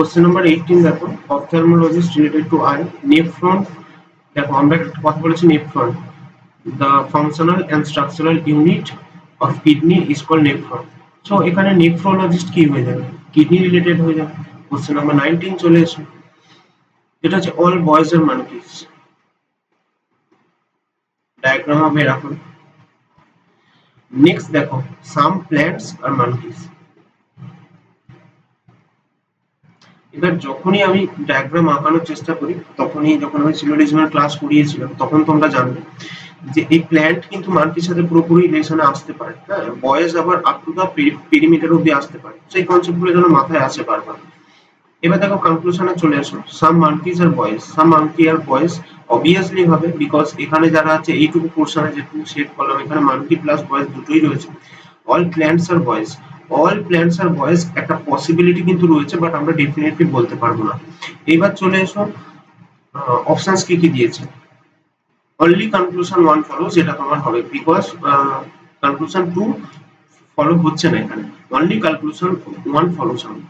Question number 18 দেখো, ophthalmologist related to I, nephron. দেখো আমরা একটা কথা বলেছি nephron, the functional and structural unit of kidney is called nephron. So এখানে নেফ্রোলজিস্ট কি হয়ে যাবে, কিডনি রিলেটেড হয়ে যাবে। কোশ্চেন নাম্বার 19 চলে এসো, এটা হচ্ছে অল বয়েজ এর মানকিস, ডায়াগ্রাম হবে এরকম। নেক্সট দেখো, সাম প্ল্যান্টস আর মানকিস। এবার যখনই আমি ডায়াগ্রাম আঁকানোর চেষ্টা করি, তখনই যখন আমি সিলোজিজমের ক্লাস করিয়েছিলাম তখন তোমরা জানবে যে এই প্ল্যান্ট কিন্তু মানকির সাথে পুরোপুরি রিলেশনে আসতে পারে, হ্যাঁ, বয়েজ আবার আপ টু দা পেরিমিটার অব্দি আসতে পারে। সেই কনসেপ্টগুলো যেন মাথায় আসে বারবার। এবার দেখো কনক্লুশনে চলে আসো, সাম মানকিজ আর বয়েজ, সাম মানকি আর বয়েজ অবভিয়াসলি হবে, বিকজ এখানে যারা আছে এইটুকু পোর্শনে যেটুকু শেড করলাম এখানে মানকি প্লাস বয়েজ দুটোই রয়েছে। অল প্ল্যান্টস আর বয়েজ, অল প্ল্যান্টস আর বয়েজ একটা পসিবিলিটি কিন্তু রয়েছে, বাট আমরা ডেফিনেটলি বলতে পারবো না। এবার চলে এসো, অপশনস কি কি দিয়েছে। অনলি কনক্লুশন 1 ফলো, যেটা তোমার হবে, বিকজ কনক্লুশন 2 ফলো হচ্ছে না এখানে, অনলি কনক্লুশন 1 ফলোস হবে।